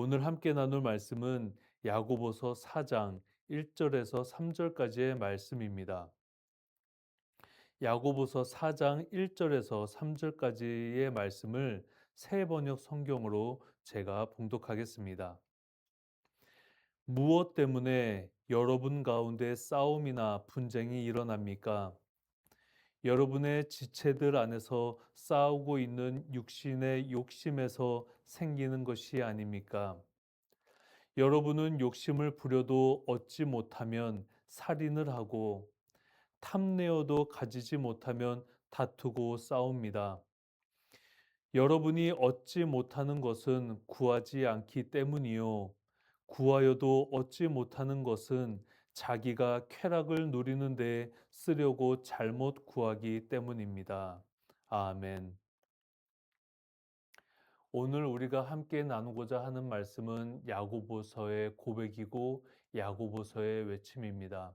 오늘 함께 나눌 말씀은 야고보서 4장 1절에서 3절까지의 말씀입니다. 야고보서 4장 1절에서 3절까지의 말씀을 새 번역 성경으로 제가 봉독하겠습니다. 무엇 때문에 여러분 가운데 싸움이나 분쟁이 일어납니까? 여러분의 지체들 안에서 싸우고 있는 육신의 욕심에서 생기는 것이 아닙니까? 여러분은 욕심을 부려도 얻지 못하면 살인을 하고 탐내어도 가지지 못하면 다투고 싸웁니다. 여러분이 얻지 못하는 것은 구하지 않기 때문이요. 구하여도 얻지 못하는 것은 자기가 쾌락을 누리는 데 쓰려고 잘못 구하기 때문입니다. 아멘. 오늘 우리가 함께 나누고자 하는 말씀은 야고보서의 고백이고 야고보서의 외침입니다.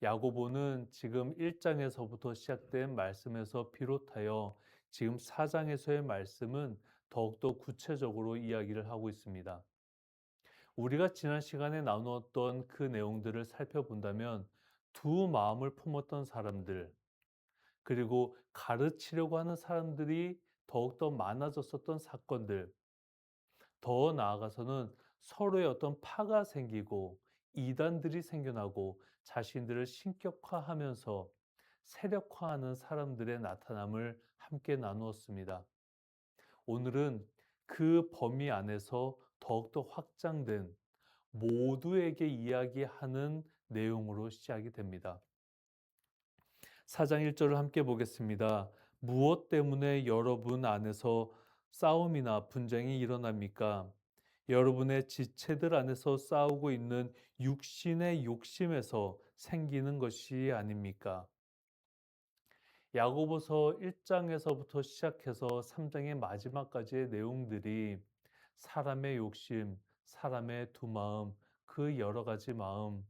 야고보는 지금 1장에서부터 시작된 말씀에서 비롯하여 지금 4장에서의 말씀은 더욱더 구체적으로 이야기를 하고 있습니다. 우리가 지난 시간에 나누었던 그 내용들을 살펴본다면 두 마음을 품었던 사람들, 그리고 가르치려고 하는 사람들이 더욱더 많아졌었던 사건들, 더 나아가서는 서로의 어떤 파가 생기고 이단들이 생겨나고 자신들을 신격화하면서 세력화하는 사람들의 나타남을 함께 나누었습니다. 오늘은 그 범위 안에서 더욱더 확장된 모두에게 이야기하는 내용으로 시작이 됩니다. 4장 1절을 함께 보겠습니다. 무엇 때문에 여러분 안에서 싸움이나 분쟁이 일어납니까? 여러분의 지체들 안에서 싸우고 있는 육신의 욕심에서 생기는 것이 아닙니까? 야고보서 1장에서부터 시작해서 3장의 마지막까지의 내용들이 사람의 욕심, 사람의 두 마음, 그 여러 가지 마음,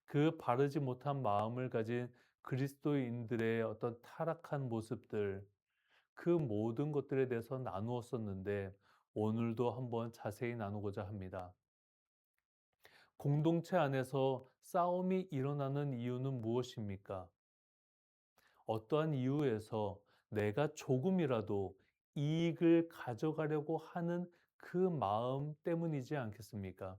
그 바르지 못한 마음을 가진 그리스도인들의 어떤 타락한 모습들, 그 모든 것들에 대해서 나누었었는데 오늘도 한번 자세히 나누고자 합니다. 공동체 안에서 싸움이 일어나는 이유는 무엇입니까? 어떠한 이유에서 내가 조금이라도 이익을 가져가려고 하는 그 마음 때문이지 않겠습니까?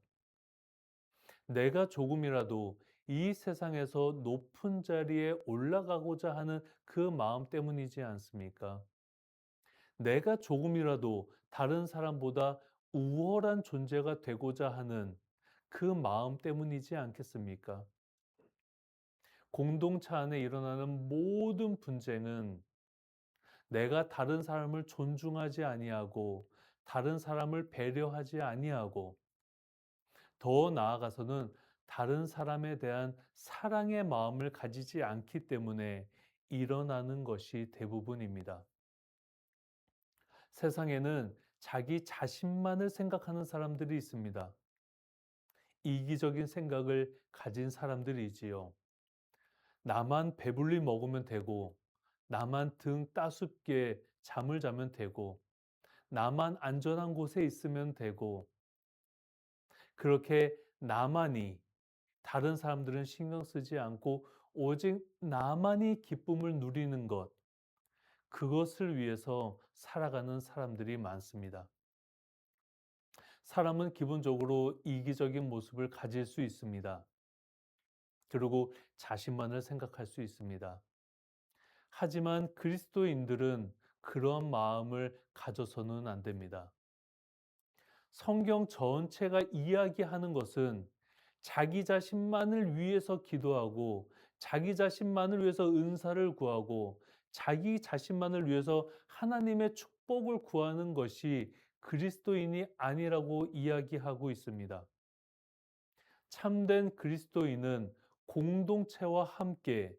내가 조금이라도 이 세상에서 높은 자리에 올라가고자 하는 그 마음 때문이지 않습니까? 내가 조금이라도 다른 사람보다 우월한 존재가 되고자 하는 그 마음 때문이지 않겠습니까? 공동체 안에 일어나는 모든 분쟁은 내가 다른 사람을 존중하지 아니하고 다른 사람을 배려하지 아니하고 더 나아가서는 다른 사람에 대한 사랑의 마음을 가지지 않기 때문에 일어나는 것이 대부분입니다. 세상에는 자기 자신만을 생각하는 사람들이 있습니다. 이기적인 생각을 가진 사람들이지요. 나만 배불리 먹으면 되고, 나만 등 따숩게 잠을 자면 되고, 나만 안전한 곳에 있으면 되고, 그렇게 나만이 다른 사람들은 신경 쓰지 않고 오직 나만이 기쁨을 누리는 것, 그것을 위해서 살아가는 사람들이 많습니다. 사람은 기본적으로 이기적인 모습을 가질 수 있습니다. 그리고 자신만을 생각할 수 있습니다. 하지만 그리스도인들은 그런 마음을 가져서는 안 됩니다. 성경 전체가 이야기하는 것은 자기 자신만을 위해서 기도하고 자기 자신만을 위해서 은사를 구하고 자기 자신만을 위해서 하나님의 축복을 구하는 것이 그리스도인이 아니라고 이야기하고 있습니다. 참된 그리스도인은 공동체와 함께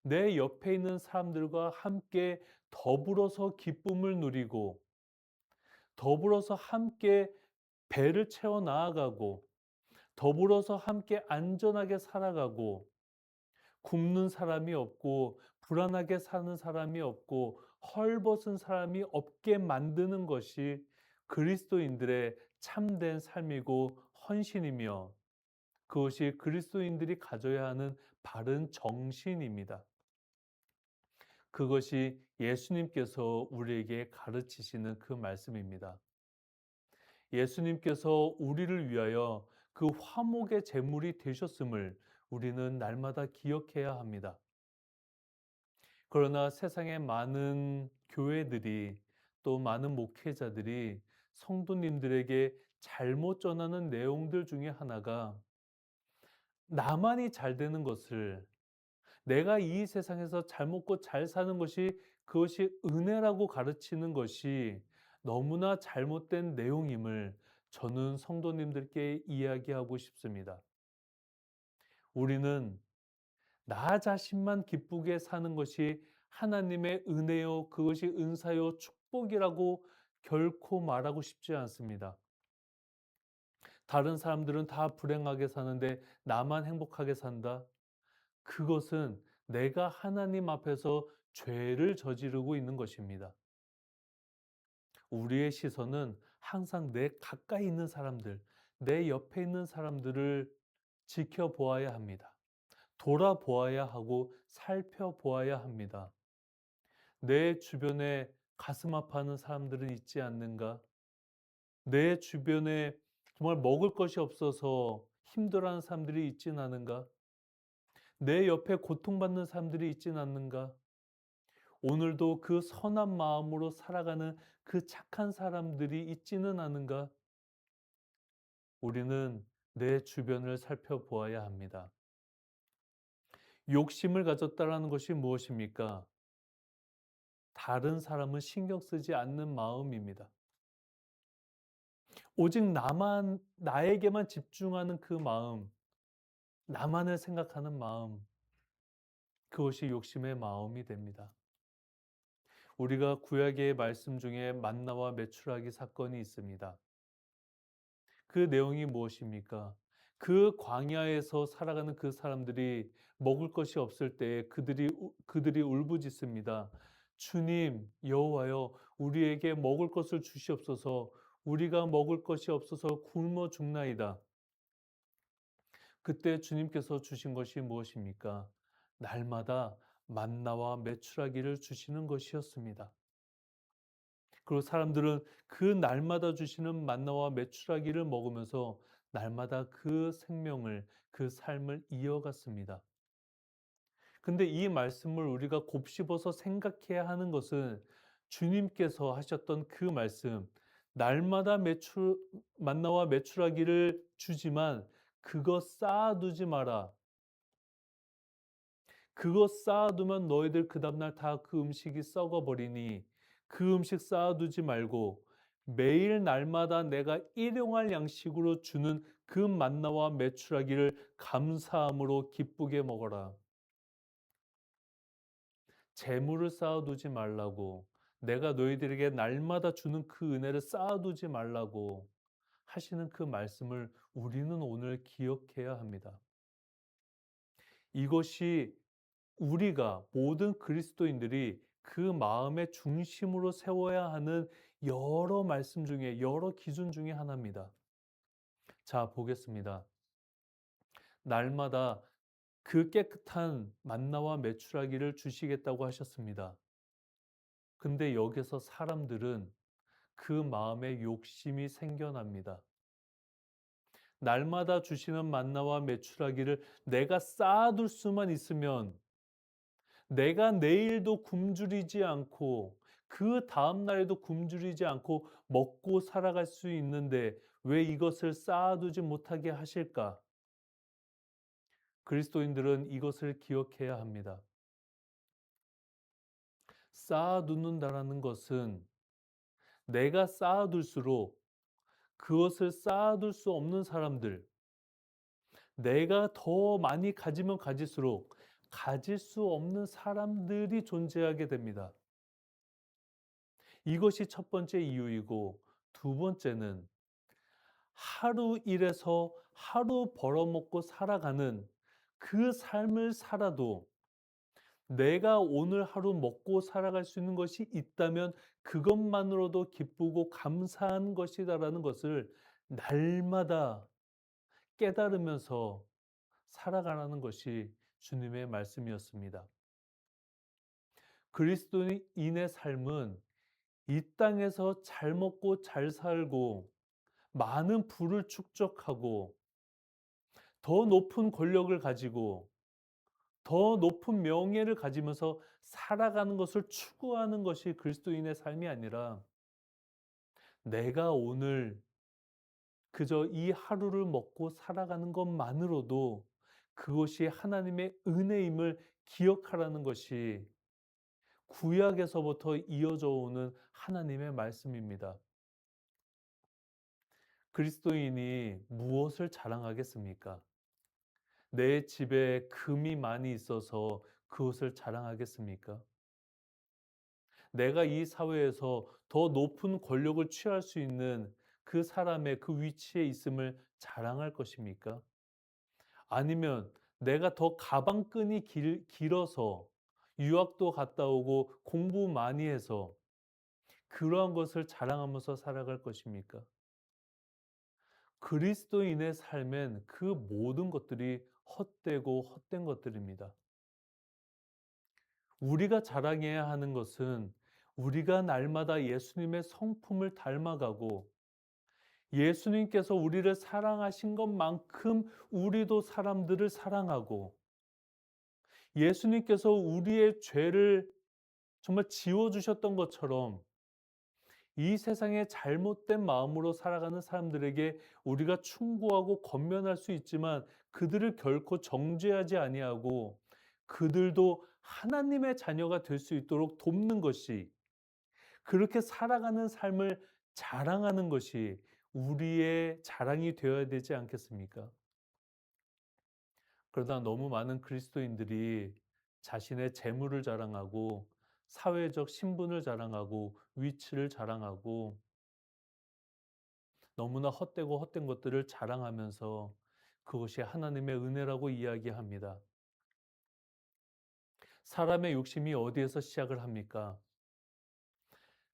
내 옆에 있는 사람들과 함께 더불어서 기쁨을 누리고 더불어서 함께 배를 채워 나아가고 더불어서 함께 안전하게 살아가고 굶는 사람이 없고 불안하게 사는 사람이 없고 헐벗은 사람이 없게 만드는 것이 그리스도인들의 참된 삶이고 헌신이며 그것이 그리스도인들이 가져야 하는 바른 정신입니다. 그것이 예수님께서 우리에게 가르치시는 그 말씀입니다. 예수님께서 우리를 위하여 그 화목의 제물이 되셨음을 우리는 날마다 기억해야 합니다. 그러나 세상의 많은 교회들이 또 많은 목회자들이 성도님들에게 잘못 전하는 내용들 중에 하나가 나만이 잘 되는 것을 내가 이 세상에서 잘 먹고 잘 사는 것이 그것이 은혜라고 가르치는 것이 너무나 잘못된 내용임을 저는 성도님들께 이야기하고 싶습니다. 우리는 나 자신만 기쁘게 사는 것이 하나님의 은혜요, 그것이 은사요, 축복이라고 결코 말하고 싶지 않습니다. 다른 사람들은 다 불행하게 사는데 나만 행복하게 산다? 그것은 내가 하나님 앞에서 죄를 저지르고 있는 것입니다. 우리의 시선은 항상 내 가까이 있는 사람들, 내 옆에 있는 사람들을 지켜보아야 합니다. 돌아보아야 하고 살펴보아야 합니다. 내 주변에 가슴 아파하는 사람들은 있지 않는가? 내 주변에 정말 먹을 것이 없어서 힘들어하는 사람들이 있진 않은가? 내 옆에 고통받는 사람들이 있진 않는가? 오늘도 그 선한 마음으로 살아가는 그 착한 사람들이 있지는 않은가? 우리는 내 주변을 살펴보아야 합니다. 욕심을 가졌다라는 것이 무엇입니까? 다른 사람은 신경 쓰지 않는 마음입니다. 오직 나에게만 집중하는 그 마음, 나만을 생각하는 마음, 그것이 욕심의 마음이 됩니다. 우리가 구약의 말씀 중에 만나와 메추라기 사건이 있습니다. 그 내용이 무엇입니까? 그 광야에서 살아가는 그 사람들이 먹을 것이 없을 때 그들이 울부짖습니다. 주님, 여호와여, 우리에게 먹을 것을 주시옵소서. 우리가 먹을 것이 없어서 굶어 죽나이다. 그때 주님께서 주신 것이 무엇입니까? 날마다 만나와 메추라기를 주시는 것이었습니다. 그리고 사람들은 그 날마다 주시는 만나와 메추라기를 먹으면서 날마다 그 생명을, 그 삶을 이어갔습니다. 근데 이 말씀을 우리가 곱씹어서 생각해야 하는 것은 주님께서 하셨던 그 말씀, 날마다 만나와 메추라기를 주지만 그것 쌓아두지 마라. 그것 쌓아두면 너희들 그 다음날 다 그 음식이 썩어버리니 그 음식 쌓아두지 말고 매일 날마다 내가 일용할 양식으로 주는 그 만나와 메추라기를 감사함으로 기쁘게 먹어라. 재물을 쌓아두지 말라고, 내가 너희들에게 날마다 주는 그 은혜를 쌓아두지 말라고 하시는 그 말씀을 우리는 오늘 기억해야 합니다. 이것이 우리가 모든 그리스도인들이 그 마음의 중심으로 세워야 하는 여러 말씀 중에 여러 기준 중에 하나입니다. 자, 보겠습니다. 날마다 그 깨끗한 만나와 메추라기를 주시겠다고 하셨습니다. 근데 여기서 사람들은 그 마음에 욕심이 생겨납니다. 날마다 주시는 만나와 메추라기를 내가 쌓아둘 수만 있으면 내가 내일도 굶주리지 않고 그 다음 날에도 굶주리지 않고 먹고 살아갈 수 있는데 왜 이것을 쌓아두지 못하게 하실까? 그리스도인들은 이것을 기억해야 합니다. 쌓아두는다라는 것은 내가 쌓아둘수록 그것을 쌓아둘 수 없는 사람들, 내가 더 많이 가지면 가질수록 가질 수 없는 사람들이 존재하게 됩니다. 이것이 첫 번째 이유이고 두 번째는 하루 일해서 하루 벌어먹고 살아가는 그 삶을 살아도 내가 오늘 하루 먹고 살아갈 수 있는 것이 있다면 그것만으로도 기쁘고 감사한 것이다라는 것을 날마다 깨달으면서 살아가라는 것이 주님의 말씀이었습니다. 그리스도인의 삶은 이 땅에서 잘 먹고 잘 살고 많은 부를 축적하고 더 높은 권력을 가지고 더 높은 명예를 가지면서 살아가는 것을 추구하는 것이 그리스도인의 삶이 아니라 내가 오늘 그저 이 하루를 먹고 살아가는 것만으로도 그것이 하나님의 은혜임을 기억하라는 것이 구약에서부터 이어져 오는 하나님의 말씀입니다. 그리스도인이 무엇을 자랑하겠습니까? 내 집에 금이 많이 있어서 그것을 자랑하겠습니까? 내가 이 사회에서 더 높은 권력을 취할 수 있는 그 사람의 그 위치에 있음을 자랑할 것입니까? 아니면 내가 더 가방끈이 길어서 유학도 갔다 오고 공부 많이 해서 그러한 것을 자랑하면서 살아갈 것입니까? 그리스도인의 삶엔 그 모든 것들이 헛되고 헛된 것들입니다. 우리가 자랑해야 하는 것은 우리가 날마다 예수님의 성품을 닮아가고 예수님께서 우리를 사랑하신 것만큼 우리도 사람들을 사랑하고 예수님께서 우리의 죄를 정말 지워주셨던 것처럼 이 세상에 잘못된 마음으로 살아가는 사람들에게 우리가 충고하고 권면할 수 있지만 그들을 결코 정죄하지 아니하고 그들도 하나님의 자녀가 될 수 있도록 돕는 것이 그렇게 살아가는 삶을 자랑하는 것이 우리의 자랑이 되어야 되지 않겠습니까? 그러나 너무 많은 그리스도인들이 자신의 재물을 자랑하고 사회적 신분을 자랑하고 위치를 자랑하고 너무나 헛되고 헛된 것들을 자랑하면서 그것이 하나님의 은혜라고 이야기합니다. 사람의 욕심이 어디에서 시작을 합니까?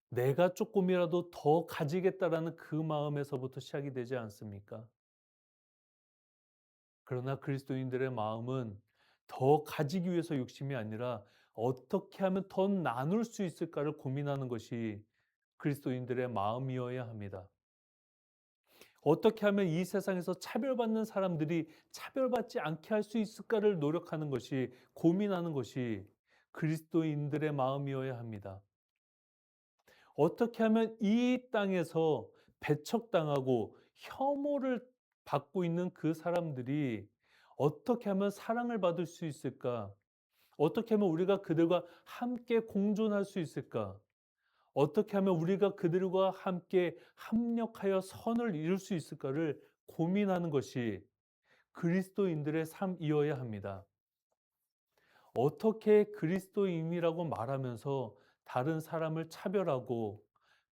내가 조금이라도 더 가지겠다라는 그 마음에서부터 시작이 되지 않습니까? 그러나 그리스도인들의 마음은 더 가지기 위해서 욕심이 아니라 어떻게 하면 더 나눌 수 있을까를 고민하는 것이 그리스도인들의 마음이어야 합니다. 어떻게 하면 이 세상에서 차별받는 사람들이 차별받지 않게 할 수 있을까를 노력하는 것이, 고민하는 것이 그리스도인들의 마음이어야 합니다. 어떻게 하면 이 땅에서 배척당하고 혐오를 받고 있는 그 사람들이 어떻게 하면 사랑을 받을 수 있을까? 어떻게 하면 우리가 그들과 함께 공존할 수 있을까? 어떻게 하면 우리가 그들과 함께 합력하여 선을 이룰 수 있을까를 고민하는 것이 그리스도인들의 삶이어야 합니다. 어떻게 그리스도인이라고 말하면서 다른 사람을 차별하고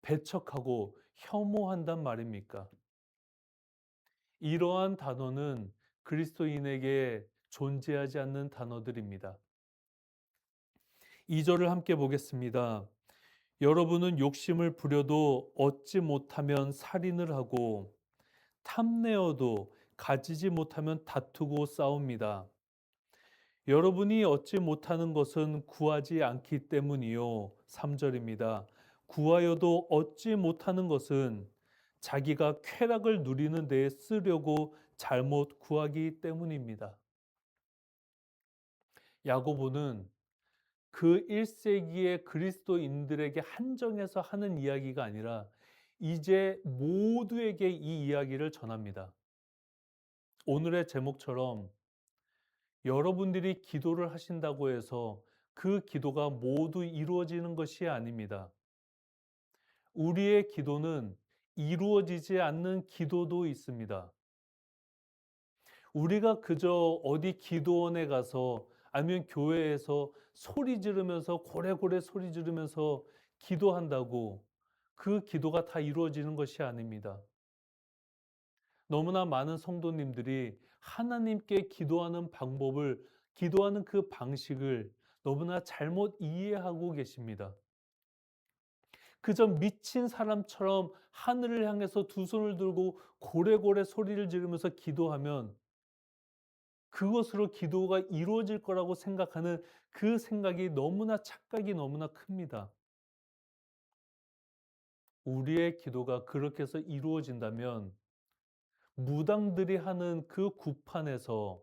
배척하고 혐오한단 말입니까? 이러한 단어는 그리스도인에게 존재하지 않는 단어들입니다. 2절을 함께 보겠습니다. 여러분은 욕심을 부려도 얻지 못하면 살인을 하고 탐내어도 가지지 못하면 다투고 싸웁니다. 여러분이 얻지 못하는 것은 구하지 않기 때문이요. 3절입니다. 구하여도 얻지 못하는 것은 자기가 쾌락을 누리는 데에 쓰려고 잘못 구하기 때문입니다. 야고보는 그 1세기의 그리스도인들에게 한정해서 하는 이야기가 아니라 이제 모두에게 이 이야기를 전합니다. 오늘의 제목처럼 여러분들이 기도를 하신다고 해서 그 기도가 모두 이루어지는 것이 아닙니다. 우리의 기도는 이루어지지 않는 기도도 있습니다. 우리가 그저 어디 기도원에 가서 아니면 교회에서 소리 지르면서 고래고래 소리 지르면서 기도한다고 그 기도가 다 이루어지는 것이 아닙니다. 너무나 많은 성도님들이 하나님께 기도하는 방법을, 기도하는 그 방식을 너무나 잘못 이해하고 계십니다. 그저 미친 사람처럼 하늘을 향해서 두 손을 들고 고래고래 소리를 지르면서 기도하면 그것으로 기도가 이루어질 거라고 생각하는 그 생각이 너무나 착각이 너무나 큽니다. 우리의 기도가 그렇게 해서 이루어진다면 무당들이 하는 그 구판에서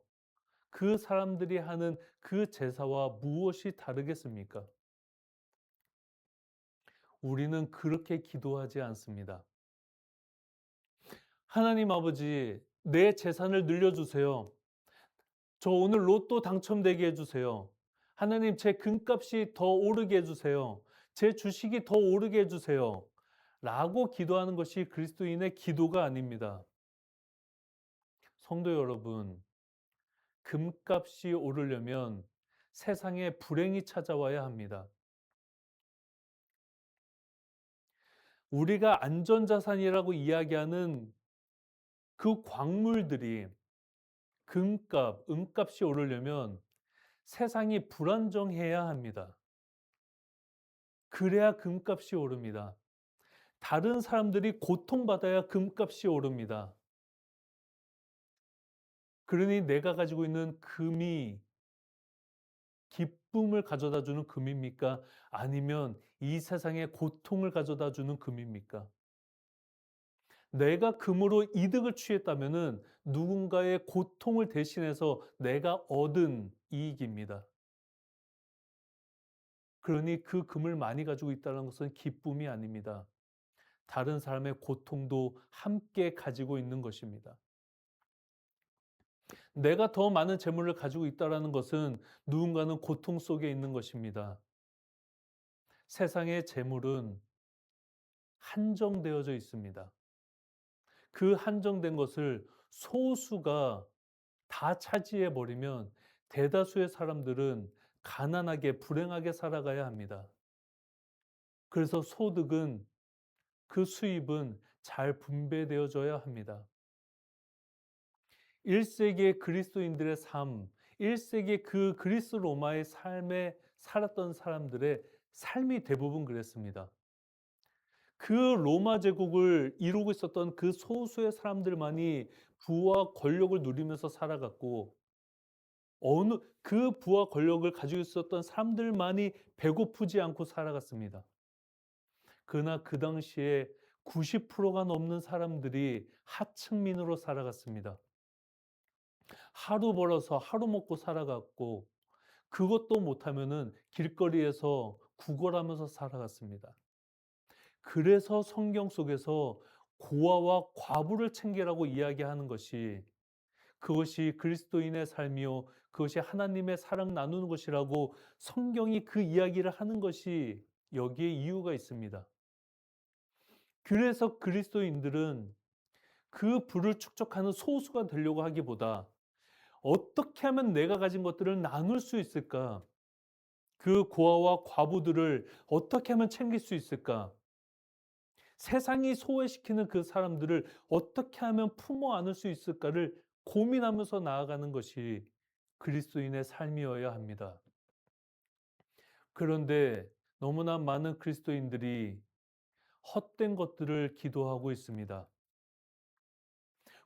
그 사람들이 하는 그 제사와 무엇이 다르겠습니까? 우리는 그렇게 기도하지 않습니다. 하나님 아버지, 내 재산을 늘려주세요. 저 오늘 로또 당첨되게 해주세요. 하나님, 제 금값이 더 오르게 해주세요. 제 주식이 더 오르게 해주세요. 라고 기도하는 것이 그리스도인의 기도가 아닙니다. 성도 여러분, 금값이 오르려면 세상에 불행이 찾아와야 합니다. 우리가 안전자산이라고 이야기하는 그 광물들이 금값, 은값이 오르려면 세상이 불안정해야 합니다. 그래야 금값이 오릅니다. 다른 사람들이 고통받아야 금값이 오릅니다. 그러니 내가 가지고 있는 금이 기쁨을 가져다 주는 금입니까? 아니면 이 세상에 고통을 가져다 주는 금입니까? 내가 금으로 이득을 취했다면은 누군가의 고통을 대신해서 내가 얻은 이익입니다. 그러니 그 금을 많이 가지고 있다는 것은 기쁨이 아닙니다. 다른 사람의 고통도 함께 가지고 있는 것입니다. 내가 더 많은 재물을 가지고 있다는 것은 누군가는 고통 속에 있는 것입니다. 세상의 재물은 한정되어져 있습니다. 그 한정된 것을 소수가 다 차지해 버리면 대다수의 사람들은 가난하게 불행하게 살아가야 합니다. 그래서 소득은 그 수입은 잘 분배되어져야 합니다. 1세기의 그리스도인들의 삶, 1세기 그 그리스 로마의 삶에 살았던 사람들의 삶이 대부분 그랬습니다. 그 로마 제국을 이루고 있었던 그 소수의 사람들만이 부와 권력을 누리면서 살아갔고 어느 그 부와 권력을 가지고 있었던 사람들만이 배고프지 않고 살아갔습니다. 그러나 그 당시에 90%가 넘는 사람들이 하층민으로 살아갔습니다. 하루 벌어서 하루 먹고 살아갔고 그것도 못하면은 길거리에서 구걸하면서 살아갔습니다. 그래서 성경 속에서 고아와 과부를 챙기라고 이야기하는 것이 그것이 그리스도인의 삶이요 그것이 하나님의 사랑 나누는 것이라고 성경이 그 이야기를 하는 것이 여기에 이유가 있습니다. 그래서 그리스도인들은 그 부를 축적하는 소수가 되려고 하기보다 어떻게 하면 내가 가진 것들을 나눌 수 있을까? 그 고아와 과부들을 어떻게 하면 챙길 수 있을까? 세상이 소외시키는 그 사람들을 어떻게 하면 품어 안을 수 있을까를 고민하면서 나아가는 것이 그리스도인의 삶이어야 합니다. 그런데 너무나 많은 그리스도인들이 헛된 것들을 기도하고 있습니다.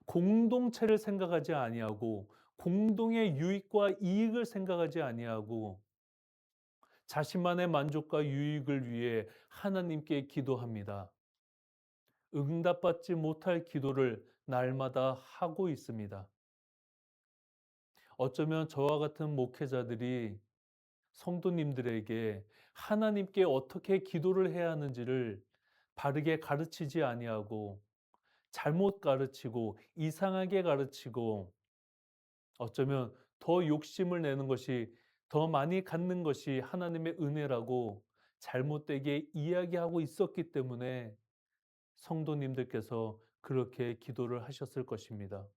공동체를 생각하지 아니하고 공동의 유익과 이익을 생각하지 아니하고 자신만의 만족과 유익을 위해 하나님께 기도합니다. 응답받지 못할 기도를 날마다 하고 있습니다. 어쩌면 저와 같은 목회자들이 성도님들에게 하나님께 어떻게 기도를 해야 하는지를 바르게 가르치지 아니하고 잘못 가르치고 이상하게 가르치고 어쩌면 더 욕심을 내는 것이 더 많이 갖는 것이 하나님의 은혜라고 잘못되게 이야기하고 있었기 때문에 성도님들께서 그렇게 기도를 하셨을 것입니다.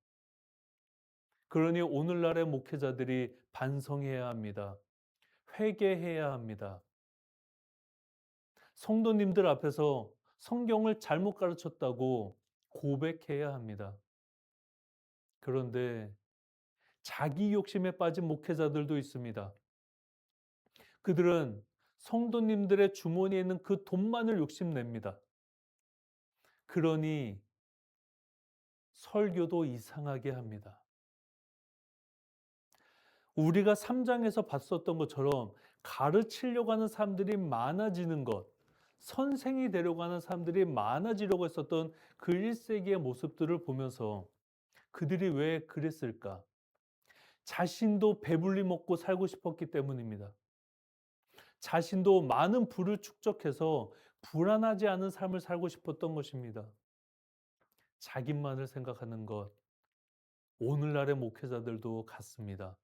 그러니 오늘날의 목회자들이 반성해야 합니다. 회개해야 합니다. 성도님들 앞에서 성경을 잘못 가르쳤다고 고백해야 합니다. 그런데 자기 욕심에 빠진 목회자들도 있습니다. 그들은 성도님들의 주머니에 있는 그 돈만을 욕심냅니다. 그러니 설교도 이상하게 합니다. 우리가 3 장에서 봤었던 것처럼 가르치려고 하는 사람들이 많아지는 것, 선생이 되려고 하는 사람들이 많아지려고 했었던 그 1세기의 모습들을 보면서 그들이 왜 그랬을까? 자신도 배불리 먹고 살고 싶었기 때문입니다. 자신도 많은 부를 축적해서 불안하지 않은 삶을 살고 싶었던 것입니다. 자기만을 생각하는 것, 오늘날의 목회자들도 같습니다.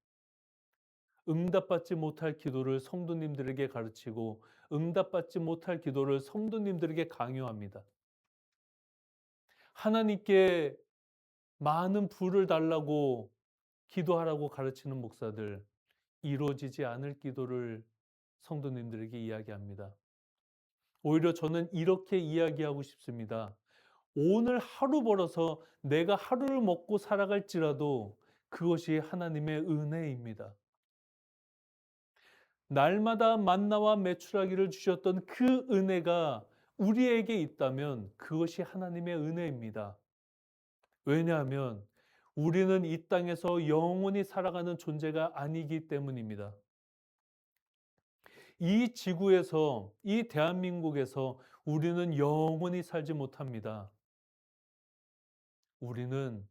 응답받지 못할 기도를 성도님들에게 가르치고 응답받지 못할 기도를 성도님들에게 강요합니다. 하나님께 많은 부를 달라고 기도하라고 가르치는 목사들, 이루어지지 않을 기도를 성도님들에게 이야기합니다. 오히려 저는 이렇게 이야기하고 싶습니다. 오늘 하루 벌어서 내가 하루를 먹고 살아갈지라도 그것이 하나님의 은혜입니다. 날마다 만나와 메추라기를 주셨던 그 은혜가 우리에게 있다면 그것이 하나님의 은혜입니다. 왜냐하면 우리는 이 땅에서 영원히 살아가는 존재가 아니기 때문입니다. 이 지구에서, 이 대한민국에서 우리는 영원히 살지 못합니다. 우리는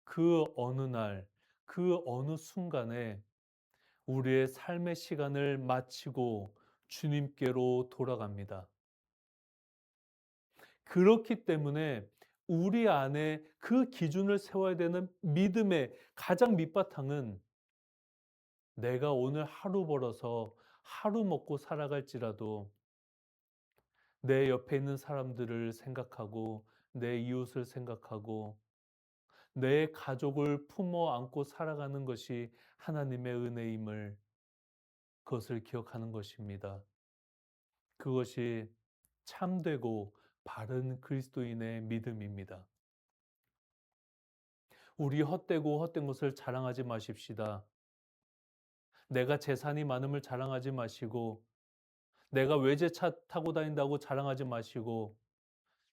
그 어느 날, 그 어느 순간에 우리의 삶의 시간을 마치고 주님께로 돌아갑니다. 그렇기 때문에 우리 안에 그 기준을 세워야 되는 믿음의 가장 밑바탕은 내가 오늘 하루 벌어서 하루 먹고 살아갈지라도 내 옆에 있는 사람들을 생각하고 내 이웃을 생각하고 내 가족을 품어 안고 살아가는 것이 하나님의 은혜임을 그것을 기억하는 것입니다. 그것이 참되고 바른 그리스도인의 믿음입니다. 우리 헛되고 헛된 것을 자랑하지 마십시다. 내가 재산이 많음을 자랑하지 마시고 내가 외제차 타고 다닌다고 자랑하지 마시고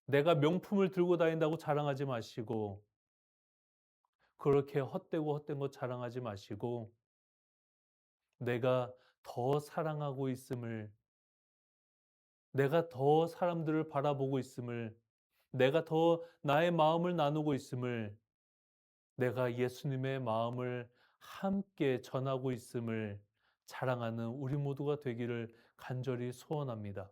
내가 명품을 들고 다닌다고 자랑하지 마시고 그렇게 헛되고 헛된 것 자랑하지 마시고 내가 더 사랑하고 있음을 내가 더 사람들을 바라보고 있음을 내가 더 나의 마음을 나누고 있음을 내가 예수님의 마음을 함께 전하고 있음을 자랑하는 우리 모두가 되기를 간절히 소원합니다.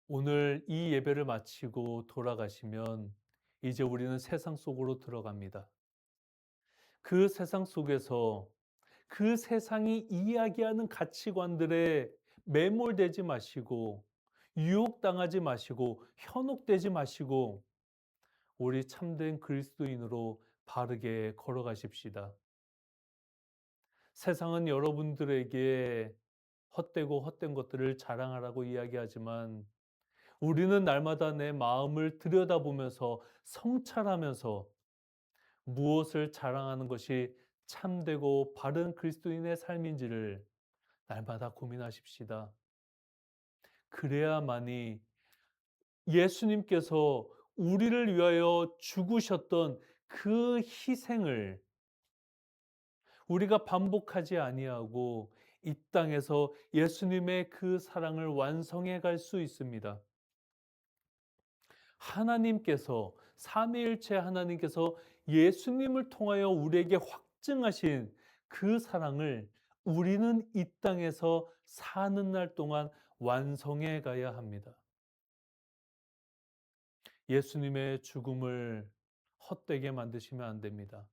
오늘 이 예배를 마치고 돌아가시면 이제 우리는 세상 속으로 들어갑니다. 그 세상 속에서 그 세상이 이야기하는 가치관들에 매몰되지 마시고 유혹당하지 마시고 현혹되지 마시고 우리 참된 그리스도인으로 바르게 걸어가십시다. 세상은 여러분들에게 헛되고 헛된 것들을 자랑하라고 이야기하지만 우리는 날마다 내 마음을 들여다보면서 성찰하면서 무엇을 자랑하는 것이 참되고 바른 그리스도인의 삶인지를 날마다 고민하십시다. 그래야만이 예수님께서 우리를 위하여 죽으셨던 그 희생을 우리가 반복하지 아니하고 이 땅에서 예수님의 그 사랑을 완성해 갈 수 있습니다. 하나님께서 삼위일체 하나님께서 예수님을 통하여 우리에게 확증하신 그 사랑을 우리는 이 땅에서 사는 날 동안 완성해 가야 합니다. 예수님의 죽음을 헛되게 만드시면 안 됩니다.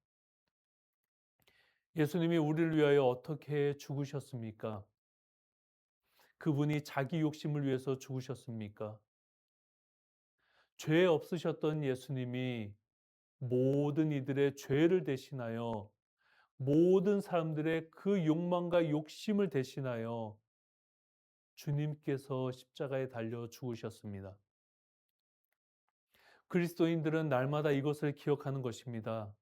예수님이 우리를 위하여 어떻게 죽으셨습니까? 그분이 자기 욕심을 위해서 죽으셨습니까? 죄 없으셨던 예수님이 모든 이들의 죄를 대신하여 모든 사람들의 그 욕망과 욕심을 대신하여 주님께서 십자가에 달려 죽으셨습니다. 그리스도인들은 날마다 이것을 기억하는 것입니다.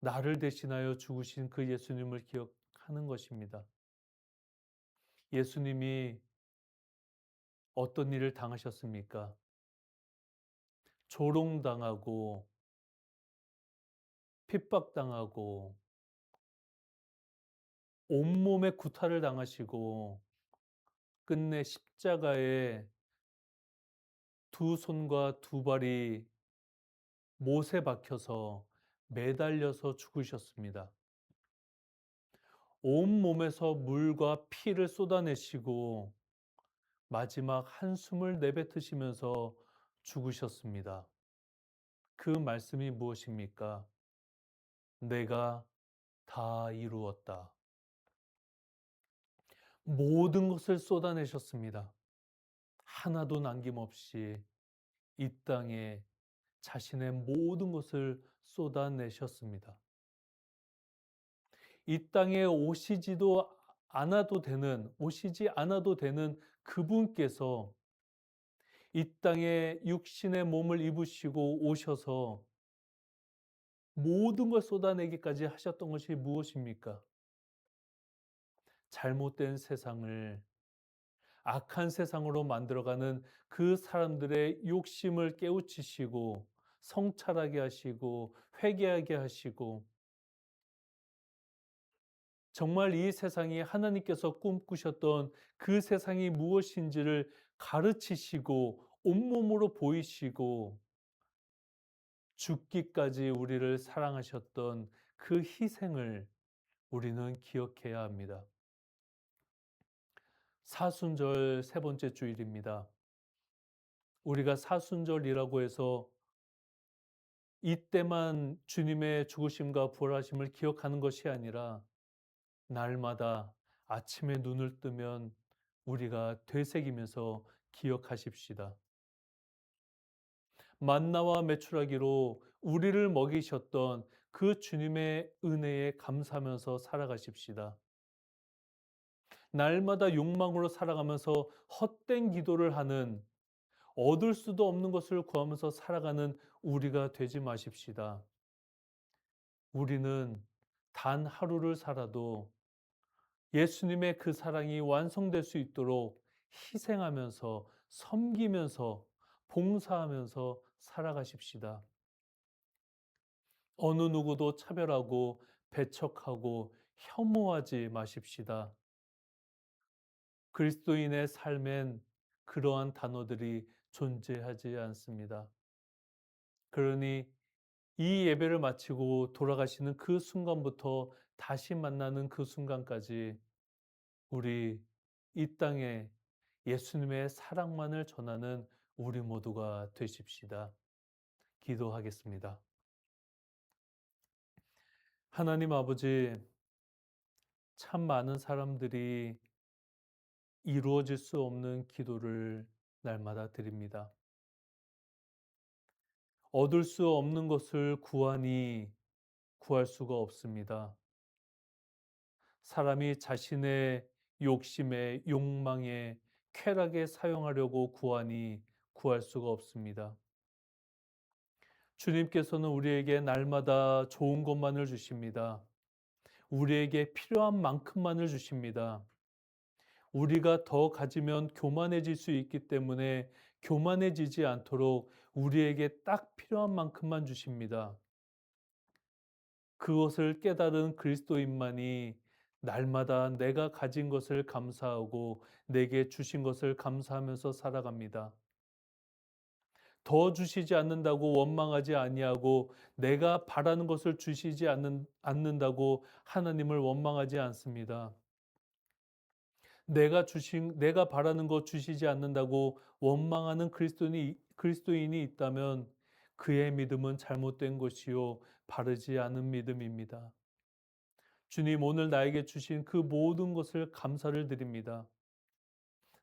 나를 대신하여 죽으신 그 예수님을 시작하는 것입니다. 예수님이 어떤 일을 당하셨습니까? 조롱당하고 핍박당하고 온몸에 구타를 당하시고 끝내 십자가에 두 손과 두 발이 못에 박혀서 매달려서 죽으셨습니다. 온몸에서 물과 피를 쏟아내시고 마지막 한숨을 내뱉으시면서 죽으셨습니다. 그 말씀이 무엇입니까? 내가 다 이루었다. 모든 것을 쏟아내셨습니다. 하나도 남김없이 이 땅에 자신의 모든 것을 쏟아내셨습니다. 이 땅에 오시지 않아도 되는 그분께서 이 땅에 육신의 몸을 입으시고 오셔서 모든 걸 쏟아내기까지 하셨던 것이 무엇입니까? 잘못된 세상을 악한 세상으로 만들어가는 그 사람들의 욕심을 깨우치시고 성찰하게 하시고 회개하게 하시고 정말 이 세상이 하나님께서 꿈꾸셨던 그 세상이 무엇인지를 가르치시고 온몸으로 보이시고 죽기까지 우리를 사랑하셨던 그 희생을 우리는 기억해야 합니다. 사순절 세 번째 주일입니다. 우리가 사순절이라고 해서 이때만 주님의 죽으심과 부활하심을 기억하는 것이 아니라 날마다 아침에 눈을 뜨면 우리가 되새기면서 기억하십시다. 만나와 메추라기로 우리를 먹이셨던 그 주님의 은혜에 감사하면서 살아가십시다. 날마다 욕망으로 살아가면서 헛된 기도를 하는 얻을 수도 없는 것을 구하면서 살아가는 우리가 되지 마십시다. 우리는 단 하루를 살아도 예수님의 그 사랑이 완성될 수 있도록 희생하면서 섬기면서 봉사하면서 살아가십시다. 어느 누구도 차별하고 배척하고 혐오하지 마십시다. 그리스도인의 삶엔 그러한 단어들이 존재하지 않습니다. 그러니 이 예배를 마치고 돌아가시는 그 순간부터 다시 만나는 그 순간까지 우리 이 땅에 예수님의 사랑만을 전하는 우리 모두가 되십시다. 기도하겠습니다. 하나님 아버지, 참 많은 사람들이 이루어질 수 없는 기도를 날마다 드립니다. 얻을 수 없는 것을 구하니 구할 수가 없습니다. 사람이 자신의 욕심에, 욕망에, 쾌락에 사용하려고 구하니 구할 수가 없습니다. 주님께서는 우리에게 날마다 좋은 것만을 주십니다. 우리에게 필요한 만큼만을 주십니다. 우리가 더 가지면 교만해질 수 있기 때문에 교만해지지 않도록 우리에게 딱 필요한 만큼만 주십니다. 그것을 깨달은 그리스도인만이 날마다 내가 가진 것을 감사하고 내게 주신 것을 감사하면서 살아갑니다. 더 주시지 않는다고 원망하지 아니하고 내가 바라는 것을 주시지 않는다고 하나님을 원망하지 않습니다. 내가 바라는 것 주시지 않는다고 원망하는 그리스도인이 있다면 그의 믿음은 잘못된 것이요 바르지 않은 믿음입니다. 주님, 오늘 나에게 주신 그 모든 것을 감사를 드립니다.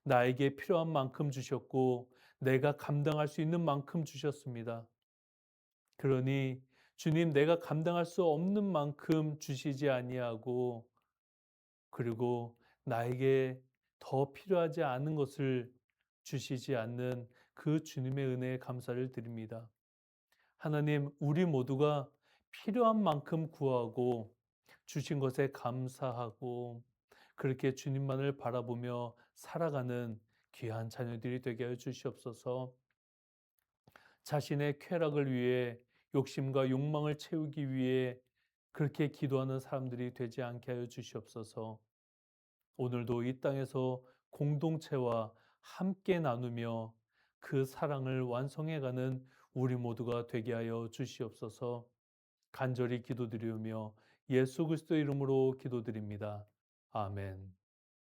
나에게 필요한 만큼 주셨고 내가 감당할 수 있는 만큼 주셨습니다. 그러니 주님, 내가 감당할 수 없는 만큼 주시지 아니하고 그리고 나에게 더 필요하지 않은 것을 주시지 않는 그 주님의 은혜에 감사를 드립니다. 하나님, 우리 모두가 필요한 만큼 구하고 주신 것에 감사하고 그렇게 주님만을 바라보며 살아가는 귀한 자녀들이 되게 하여 주시옵소서. 자신의 쾌락을 위해 욕심과 욕망을 채우기 위해 그렇게 기도하는 사람들이 되지 않게 하여 주시옵소서. 오늘도 이 땅에서 공동체와 함께 나누며 그 사랑을 완성해가는 우리 모두가 되게 하여 주시옵소서. 간절히 기도드리오며 예수 그리스도 이름으로 기도드립니다. 아멘.